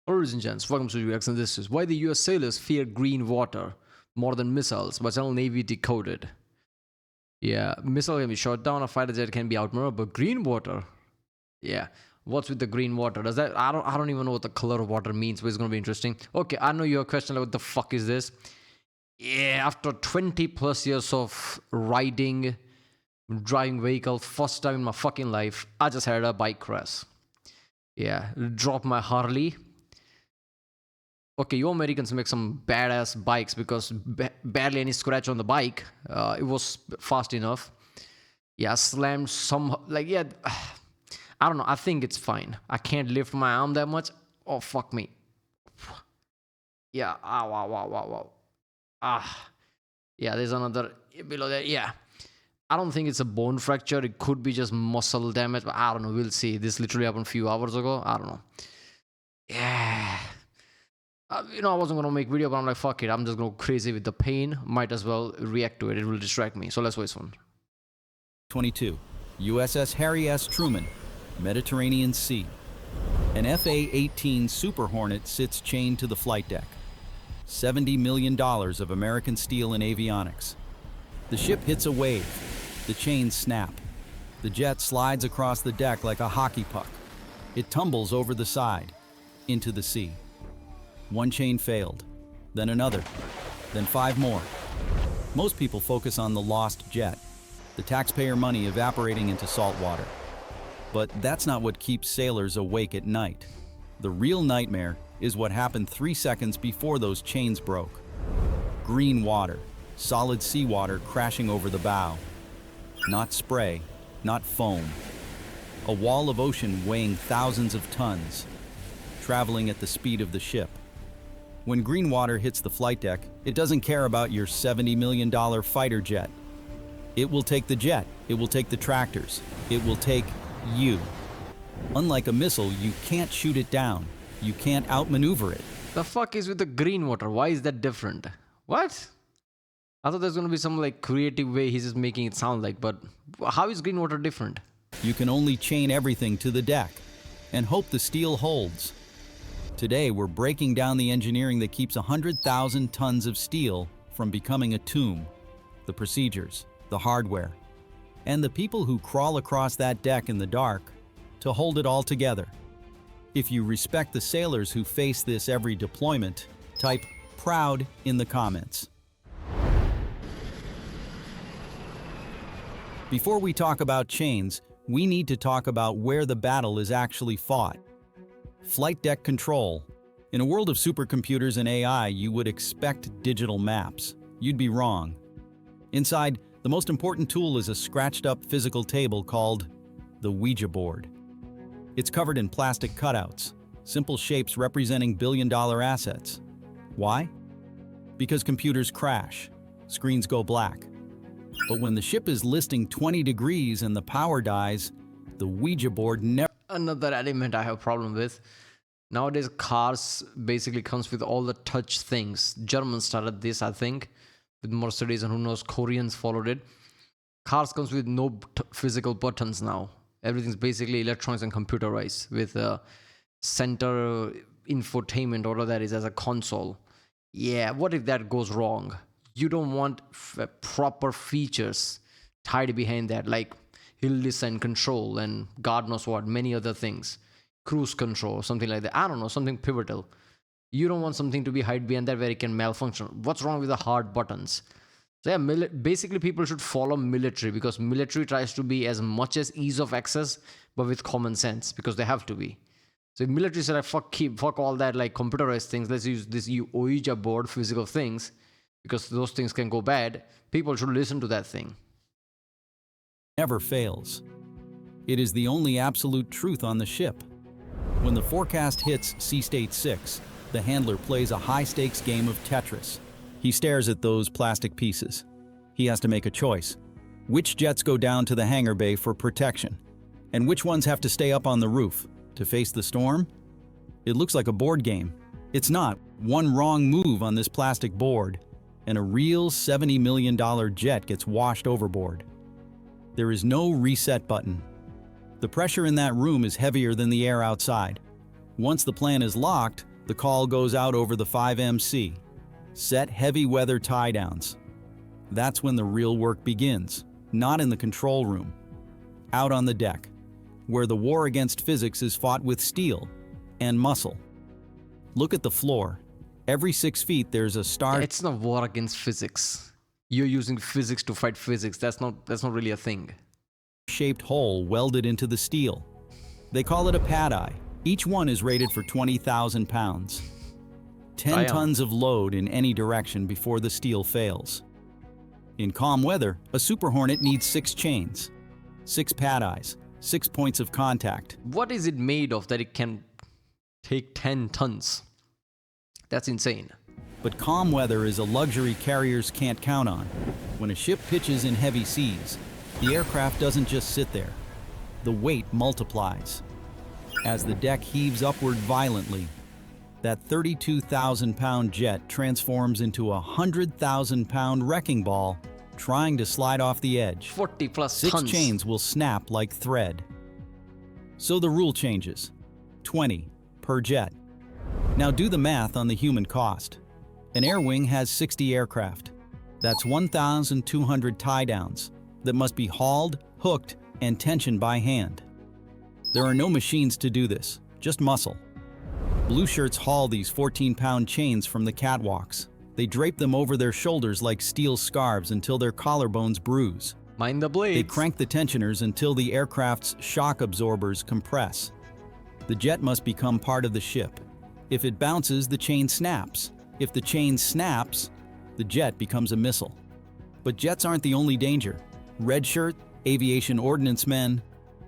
Ladies and gents, welcome to UX, and this is why the US sailors fear green water more than missiles, but Channel Navy decoded. Yeah, missile can be shot down, a fighter jet can be outmaneuvered, but green water, yeah. What's with the green water? Does that I don't even know what the color of water means, but it's gonna be interesting. Okay, I know your question, like what the fuck is this? Yeah, after 20 plus years of riding, driving vehicle, first time in my fucking life, I just had a bike crash. Yeah, drop my Harley. Okay, you Americans make some badass bikes because barely any scratch on the bike. It was fast enough. Yeah, slammed some, like, yeah, I don't know. I think it's fine. I can't lift my arm that much. Oh, fuck me. Yeah, ow, ow, ow, ow, ow. Ah, yeah, there's another below there. Yeah, I don't think it's a bone fracture. It could be just muscle damage, but I don't know. We'll see. This literally happened a few hours ago. I don't know. Yeah. I wasn't gonna make video, but I'm like, fuck it. I'm just gonna go crazy with the pain. Might as well react to it. It will distract me. So let's waste one. 22. USS Harry S. Truman, Mediterranean Sea. An FA-18 Super Hornet sits chained to the flight deck. $70 million of American steel and avionics. The ship hits a wave. The chains snap. The jet slides across the deck like a hockey puck. It tumbles over the side, into the sea. One chain failed, then another, then 5 more. Most people focus on the lost jet, the taxpayer money evaporating into salt water. But that's not what keeps sailors awake at night. The real nightmare is what happened 3 seconds before those chains broke. Green water, solid seawater crashing over the bow. Not spray, not foam. A wall of ocean weighing thousands of tons, traveling at the speed of the ship. When green water hits the flight deck, it doesn't care about your $70 million fighter jet. It will take the jet, it will take the tractors, it will take you. Unlike a missile, you can't shoot it down. You can't outmaneuver it. The fuck is with the green water? Why is that different? What? I thought there's gonna be some like creative way he's just making it sound like, but how is green water different? You can only chain everything to the deck and hope the steel holds. Today, we're breaking down the engineering that keeps 100,000 tons of steel from becoming a tomb, the procedures, the hardware, and the people who crawl across that deck in the dark to hold it all together. If you respect the sailors who face this every deployment, type "proud" in the comments. Before we talk about chains, we need to talk about where the battle is actually fought. Flight deck control. In a world of supercomputers and AI, you would expect digital maps. You'd be wrong. Inside, the most important tool is a scratched-up physical table called the Ouija board. It's covered in plastic cutouts, simple shapes representing billion-dollar assets. Why? Because computers crash, screens go black. But when the ship is listing 20 degrees and the power dies, the Ouija board never... Another element I have a problem with. Nowadays, cars basically comes with all the touch things. Germans started this, I think, with Mercedes, and who knows, Koreans followed it. Cars comes with no physical buttons now. Everything's basically electronics and computerized with a center infotainment, or that is as a console. Yeah, what if that goes wrong? You don't want proper features tied behind that, like hill descent control and God knows what, many other things. Cruise control, something like that. I don't know, something pivotal. You don't want something to be hide behind that where it can malfunction. What's wrong with the hard buttons? So yeah, basically people should follow military, because military tries to be as much as ease of access, but with common sense, because they have to be. So if military said, fuck all that like computerized things, let's use this Ouija board, physical things, because those things can go bad, people should listen to that thing. never fails. It is the only absolute truth on the ship. When the forecast hits Sea State 6, the handler plays a high-stakes game of Tetris. He stares at those plastic pieces. He has to make a choice. Which jets go down to the hangar bay for protection? And which ones have to stay up on the roof to face the storm? It looks like a board game. It's not. One wrong move on this plastic board, and a real $70 million jet gets washed overboard. There is no reset button. The pressure in that room is heavier than the air outside. Once the plan is locked, The call goes out over the 5MC. Set heavy weather tie downs. That's when the real work begins, not in the control room. Out on the deck, where the war against physics is fought with steel and muscle. Look at the floor. Every 6 feet there's a star. It's not war against physics. You're using physics to fight physics. That's not really a thing. Shaped hole welded into the steel. They call it a pad eye. Each one is rated for 20,000 pounds. 10 tons of load in any direction before the steel fails. In calm weather, a Super Hornet needs 6 chains, 6 pad eyes, 6 points of contact. What is it made of that it can take 10 tons? That's insane. But calm weather is a luxury carriers can't count on. When a ship pitches in heavy seas, the aircraft doesn't just sit there. The weight multiplies. As the deck heaves upward violently, that 32,000-pound jet transforms into a 100,000-pound wrecking ball trying to slide off the edge. 40 plus 6 tons. chains will snap like thread. So the rule changes. 20 per jet. Now do the math on the human cost. An air wing has 60 aircraft. That's 1,200 tie downs that must be hauled, hooked, and tensioned by hand. There are no machines to do this, just muscle. Blue shirts haul these 14-pound chains from the catwalks. They drape them over their shoulders like steel scarves until their collarbones bruise. Mind the blades. They crank the tensioners until the aircraft's shock absorbers compress. The jet must become part of the ship. If it bounces, the chain snaps. If the chain snaps, the jet becomes a missile. But jets aren't the only danger. Red shirt, aviation ordnance men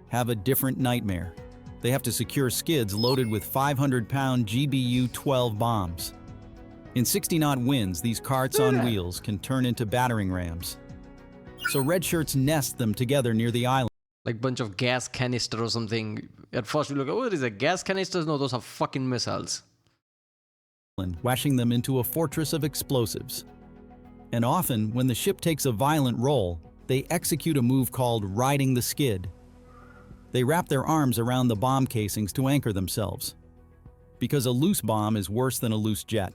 have a different nightmare. They have to secure skids loaded with 500-pound GBU-12 bombs. In 60-knot winds, these carts on wheels can turn into battering rams. So red shirts nest them together near the island. Like bunch of gas canister or something. At first we look, oh, is it gas canisters? No, those are fucking missiles. Washing them into a fortress of explosives. And often, when the ship takes a violent roll, they execute a move called riding the skid. They wrap their arms around the bomb casings to anchor themselves. Because a loose bomb is worse than a loose jet.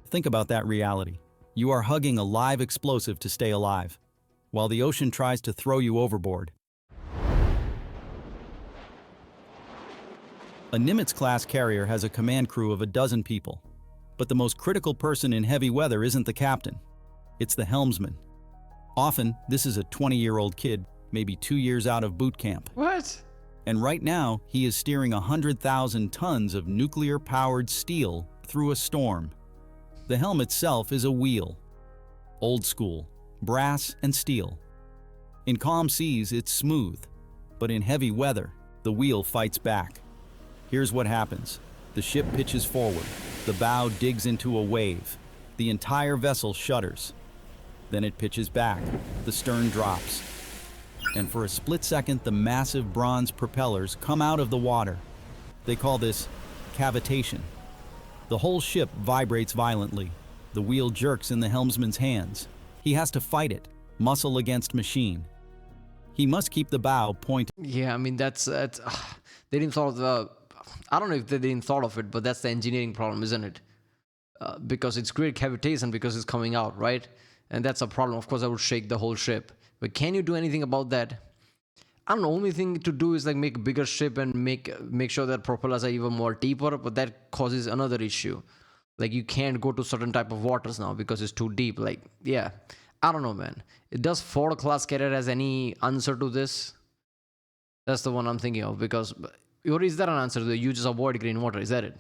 Think about that reality. You are hugging a live explosive to stay alive, while the ocean tries to throw you overboard. A Nimitz-class carrier has a command crew of 12 people. But the most critical person in heavy weather isn't the captain. It's the helmsman. Often, this is a 20-year-old kid, maybe 2 years out of boot camp. What? And right now, he is steering 100,000 tons of nuclear-powered steel through a storm. The helm itself is a wheel. Old school, brass and steel. In calm seas, it's smooth. But in heavy weather, the wheel fights back. Here's what happens. The ship pitches forward. The bow digs into a wave. The entire vessel shudders. Then it pitches back. The stern drops. And for a split second, the massive bronze propellers come out of the water. They call this cavitation. The whole ship vibrates violently. The wheel jerks in the helmsman's hands. He has to fight it, muscle against machine. He must keep the bow pointed. Yeah, I mean, they didn't thought of the... I don't know if they didn't thought of it, but that's the engineering problem, isn't it? Because it's great cavitation because it's coming out, right? And that's a problem. Of course, I would shake the whole ship. But can you do anything about that? I don't know. Only thing to do is like make a bigger ship and make sure that propellers are even more deeper. But that causes another issue. Like you can't go to certain type of waters now because it's too deep. Like, yeah, I don't know, man. Does Ford class carrier has any answer to this? That's the one I'm thinking of because... Or is that an answer to it? You just avoid green water, is that it?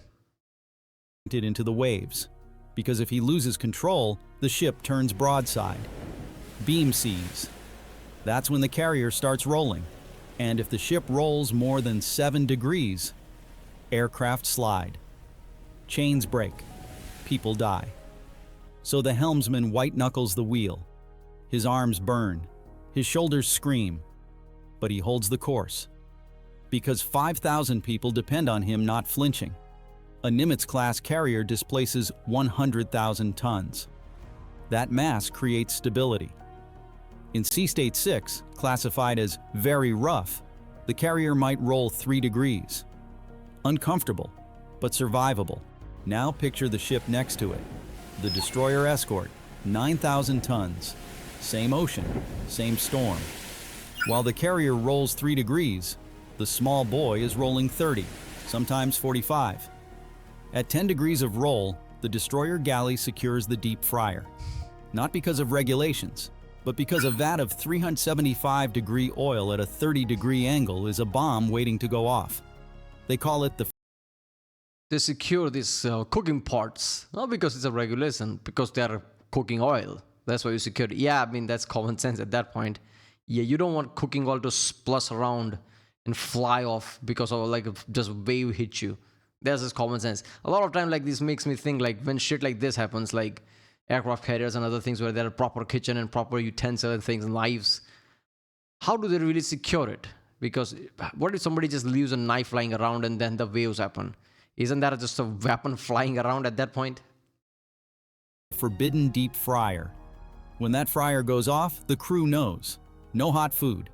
Into the waves. Because if he loses control, the ship turns broadside. Beam seas. That's when the carrier starts rolling. And if the ship rolls more than 7 degrees, aircraft slide. Chains break. People die. So the helmsman white-knuckles the wheel. His arms burn. His shoulders scream. But he holds the course. Because 5,000 people depend on him not flinching. A Nimitz-class carrier displaces 100,000 tons. That mass creates stability. In Sea State 6, classified as very rough, the carrier might roll 3 degrees. Uncomfortable, but survivable. Now picture the ship next to it. The destroyer escort, 9,000 tons. Same ocean, same storm. While the carrier rolls 3 degrees, the small boy is rolling 30, sometimes 45. At 10 degrees of roll, the destroyer galley secures the deep fryer. Not because of regulations, but because a vat of 375-degree oil at a 30-degree angle is a bomb waiting to go off. They call it the They secure these cooking pots, not because it's a regulation, because they are cooking oil. That's why you secure it. Yeah, I mean, that's common sense at that point. Yeah, you don't want cooking oil to splash around and fly off because of like just wave hit you. That's just common sense. A lot of time like this makes me think like when shit like this happens, like aircraft carriers and other things where there are proper kitchen and proper utensil and things and knives, how do they really secure it? Because what if somebody just leaves a knife lying around and then the waves happen? Isn't that just a weapon flying around at that point? forbidden deep fryer. When that fryer goes off, the crew knows. No hot food.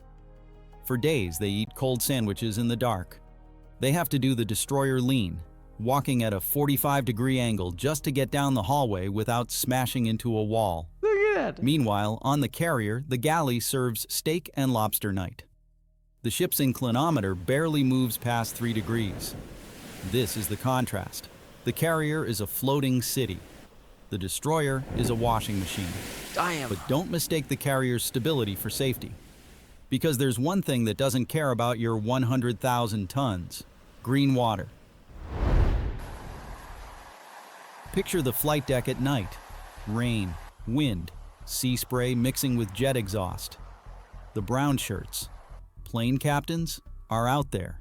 For days, they eat cold sandwiches in the dark. They have to do the destroyer lean, walking at a 45-degree angle just to get down the hallway without smashing into a wall. Look at that. Meanwhile, on the carrier, the galley serves steak and lobster night. The ship's inclinometer barely moves past 3 degrees. This is the contrast. The carrier is a floating city. The destroyer is a washing machine. Damn. But don't mistake the carrier's stability for safety. Because there's one thing that doesn't care about your 100,000 tons: green water. Picture the flight deck at night. Rain, wind, sea spray mixing with jet exhaust. The brown shirts, plane captains, are out there.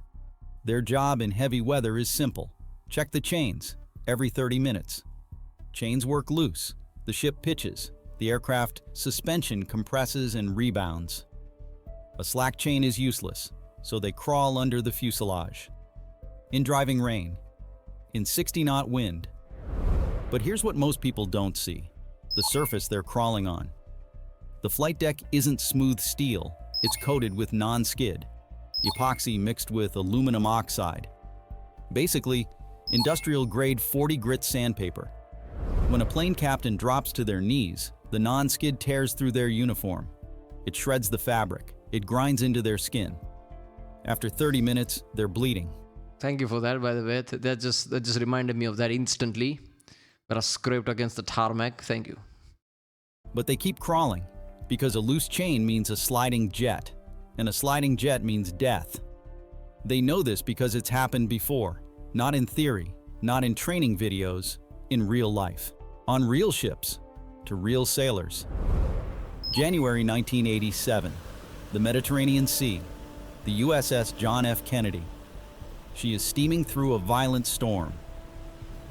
Their job in heavy weather is simple. Check the chains every 30 minutes. Chains work loose. The ship pitches. The aircraft suspension compresses and rebounds. A slack chain is useless, so they crawl under the fuselage. In driving rain, in 60-knot wind. But here's what most people don't see: the surface they're crawling on. The flight deck isn't smooth steel, it's coated with non-skid, epoxy mixed with aluminum oxide. Basically, industrial-grade 40 grit sandpaper. When a plane captain drops to their knees, the non-skid tears through their uniform. It shreds the fabric. It grinds into their skin. After 30 minutes, they're bleeding. Thank you for that, by the way. That just reminded me of that instantly. But I scraped against the tarmac. Thank you. But they keep crawling, because a loose chain means a sliding jet, and a sliding jet means death. They know this because it's happened before, not in theory, not in training videos, in real life, on real ships, to real sailors. January 1987, the Mediterranean Sea, the USS John F. Kennedy. She is steaming through a violent storm.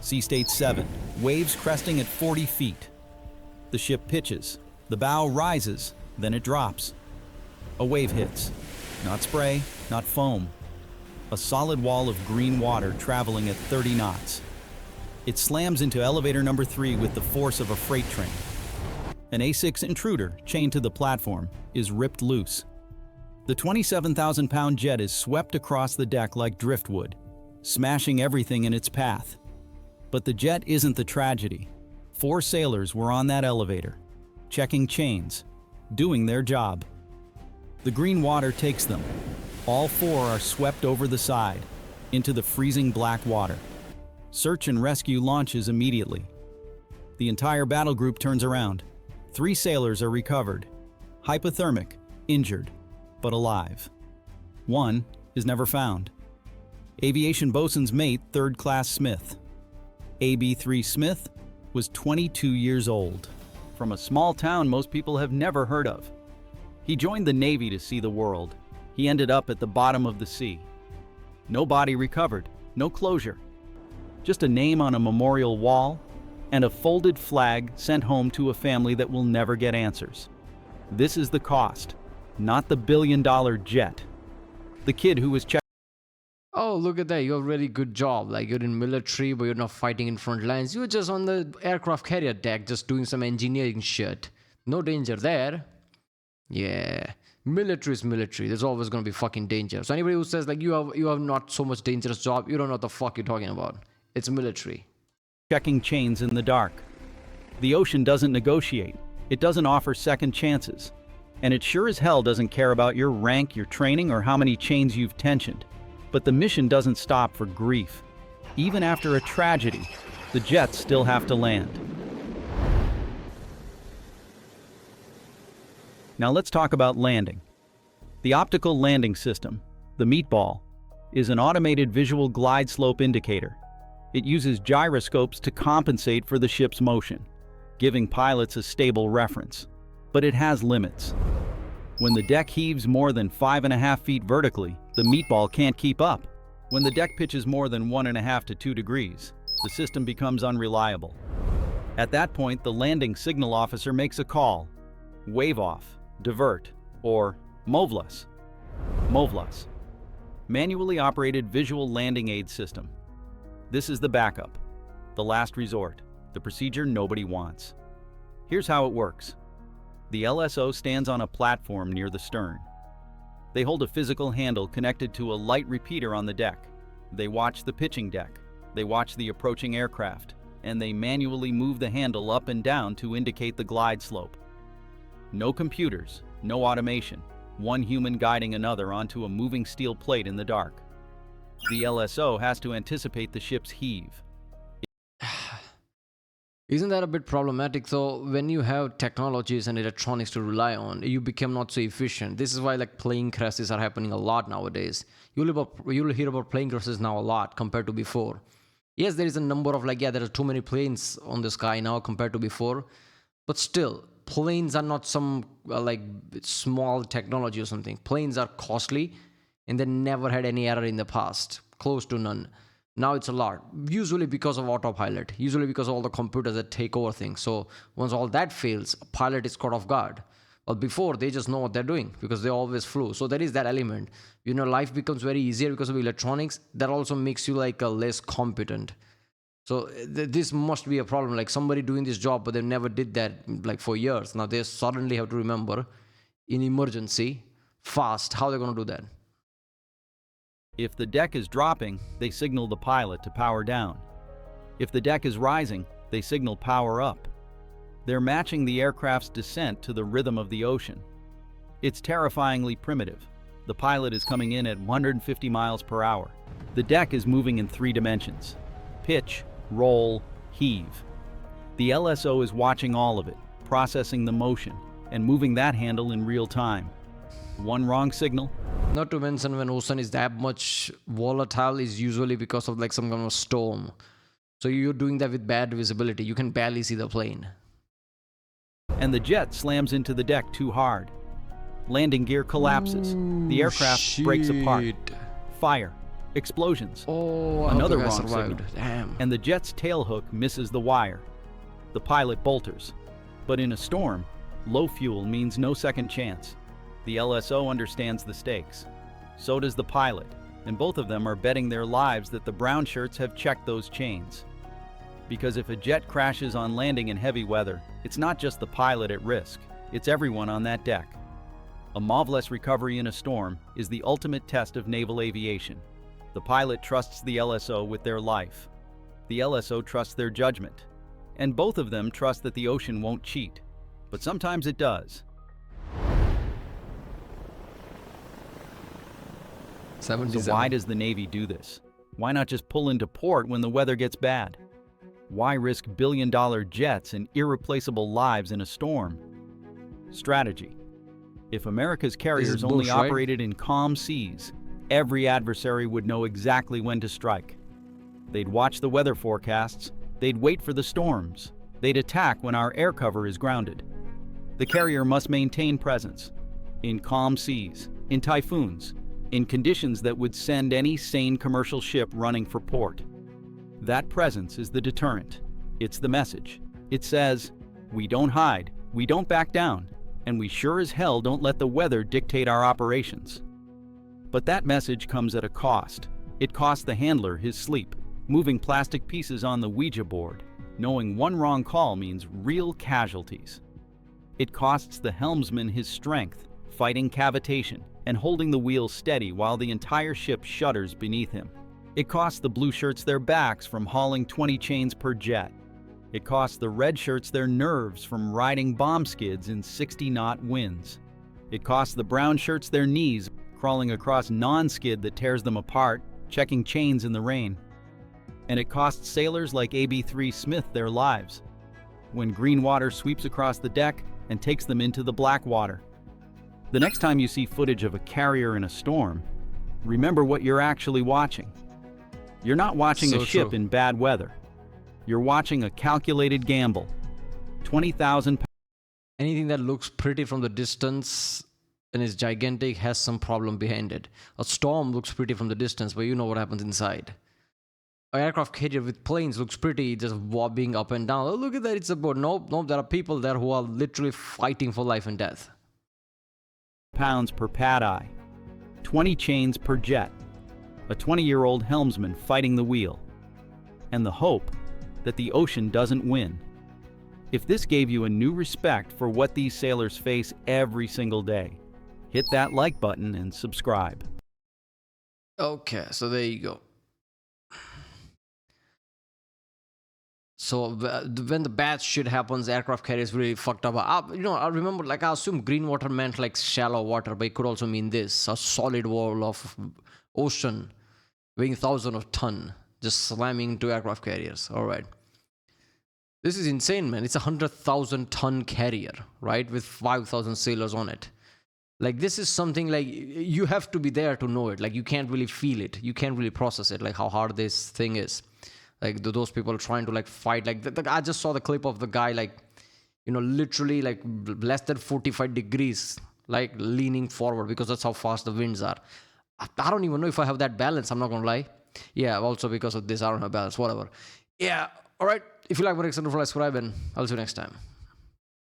Sea state 7, waves cresting at 40 feet. The ship pitches, the bow rises, then it drops. A wave hits, not spray, not foam. A solid wall of green water traveling at 30 knots. It slams into elevator number 3 with the force of a freight train. An A6 intruder, chained to the platform, is ripped loose. The 27,000-pound jet is swept across the deck like driftwood, smashing everything in its path. But the jet isn't the tragedy. 4 sailors were on that elevator, checking chains, doing their job. The green water takes them. All 4 are swept over the side, into the freezing black water. Search and rescue launches immediately. The entire battle group turns around. 3 sailors are recovered, hypothermic, injured, but alive. 1 is never found. Aviation bosun's mate, 3rd Class Smith. AB-3 Smith was 22 years old, from a small town most people have never heard of. He joined the Navy to see the world. He ended up at the bottom of the sea. No body recovered, no closure. Just a name on a memorial wall and a folded flag sent home to a family that will never get answers. This is the cost, not the billion-dollar jet. The kid who was checked. Oh, look at that. You have a really good job. Like, you're in military, but you're not fighting in front lines. You're just on the aircraft carrier deck, just doing some engineering shit. No danger there. Yeah. Military is military. There's always going to be fucking danger. So anybody who says, like, you have not so much dangerous job, you don't know what the fuck you're talking about. It's military. checking chains in the dark. The ocean doesn't negotiate. It doesn't offer second chances. And it sure as hell doesn't care about your rank, your training, or how many chains you've tensioned. But the mission doesn't stop for grief. Even after a tragedy, the jets still have to land. Now let's talk about landing. The optical landing system, the meatball, is an automated visual glide slope indicator. It uses gyroscopes to compensate for the ship's motion, giving pilots a stable reference. But it has limits. When the deck heaves more than 5.5 feet vertically, the meatball can't keep up. When the deck pitches more than 1.5 to 2 degrees, the system becomes unreliable. At that point, the landing signal officer makes a call: wave off, divert, or MOVLAS. MOVLAS. Manually operated visual landing aid system. This is the backup, the last resort, the procedure nobody wants. Here's how it works. The LSO stands on a platform near the stern. They hold a physical handle connected to a light repeater on the deck. They watch the pitching deck. They watch the approaching aircraft, and they manually move the handle up and down to indicate the glide slope. No computers, no automation, one human guiding another onto a moving steel plate in the dark. The LSO has to anticipate the ship's heave. Isn't that a bit problematic? So when you have technologies and electronics to rely on, you become not so efficient. This is why like plane crashes are happening a lot nowadays. You'll hear about plane crashes now a lot compared to before. Yes, there is a number of there are too many planes on the sky now compared to before, but still, planes are not some small technology or something. Planes are costly, and they never had any error in the past, close to none. Now it's a lot, usually because of autopilot, usually because of all the computers that take over things. So once all that fails, a pilot is caught off guard. But before, they just know what they're doing because they always flew. So there is that element. Life becomes very easier because of electronics. That also makes you a less competent. So this must be a problem. Like somebody doing this job, but they never did that for years. Now they suddenly have to remember in emergency, fast, how they're going to do that. If the deck is dropping, they signal the pilot to power down. If the deck is rising, they signal power up. They're matching the aircraft's descent to the rhythm of the ocean. It's terrifyingly primitive. The pilot is coming in at 150 miles per hour. The deck is moving in 3 dimensions: pitch, roll, heave. The LSO is watching all of it, processing the motion, and moving that handle in real time. One wrong signal. Not to mention when ocean is that much volatile is usually because of some kind of storm. So you're doing that with bad visibility. You can barely see the plane. And the jet slams into the deck too hard. Landing gear collapses. The aircraft breaks apart. Fire. Explosions. Oh, another wrong signal. Damn. And the jet's tailhook misses the wire. The pilot bolters. But in a storm, low fuel means no second chance. The LSO understands the stakes. So does the pilot, and both of them are betting their lives that the brown shirts have checked those chains. Because if a jet crashes on landing in heavy weather, it's not just the pilot at risk, it's everyone on that deck. A MOVLAS recovery in a storm is the ultimate test of naval aviation. The pilot trusts the LSO with their life. The LSO trusts their judgment. And both of them trust that the ocean won't cheat. But sometimes it does. So why does the Navy do this? Why not just pull into port when the weather gets bad? Why risk billion-dollar jets and irreplaceable lives in a storm? Strategy. If America's carriers only operated in calm seas, every adversary would know exactly when to strike. They'd watch the weather forecasts, they'd wait for the storms, they'd attack when our air cover is grounded. The carrier must maintain presence in calm seas, in typhoons, in conditions that would send any sane commercial ship running for port. That presence is the deterrent. It's the message. It says, we don't hide, we don't back down, and we sure as hell don't let the weather dictate our operations. But that message comes at a cost. It costs the handler his sleep, moving plastic pieces on the Ouija board, knowing one wrong call means real casualties. It costs the helmsman his strength, fighting cavitation, and holding the wheel steady while the entire ship shudders beneath him. It costs the blue shirts their backs from hauling 20 chains per jet. It costs the red shirts their nerves from riding bomb skids in 60-knot winds. It costs the brown shirts their knees crawling across non-skid that tears them apart, checking chains in the rain. And it costs sailors like AB3 Smith their lives when green water sweeps across the deck and takes them into the black water. The next time you see footage of a carrier in a storm, remember what you're actually watching. You're not watching a ship in bad weather. You're watching a calculated gamble. 20,000 pounds. Anything that looks pretty from the distance and is gigantic has some problem behind it. A storm looks pretty from the distance, but you know what happens inside. An aircraft carrier with planes looks pretty, just wobbling up and down. Oh, look at that, it's a boat. Nope, there are people there who are literally fighting for life and death. Pounds per pad eye. 20 chains per jet. A 20-year-old helmsman fighting the wheel. And the hope that the ocean doesn't win. If this gave you a new respect for what these sailors face every single day, hit that like button and subscribe. Okay, so there you go. So when the bad shit happens, aircraft carriers really fucked up. I remember, I assume green water meant like shallow water, but it could also mean this: a solid wall of ocean weighing thousands of tons just slamming into aircraft carriers. All right. This is insane, man. It's a 100,000-ton carrier, right? With 5,000 sailors on it. This is something you have to be there to know it. You can't really feel it. You can't really process it, how hard this thing is. Those people trying to fight. I just saw the clip of the guy, literally less than 45 degrees, leaning forward because that's how fast the winds are. I don't even know if I have that balance. I'm not going to lie. Yeah, also because of this, I don't have balance, whatever. Yeah, all right. If you like what I subscribe, and I'll see you next time.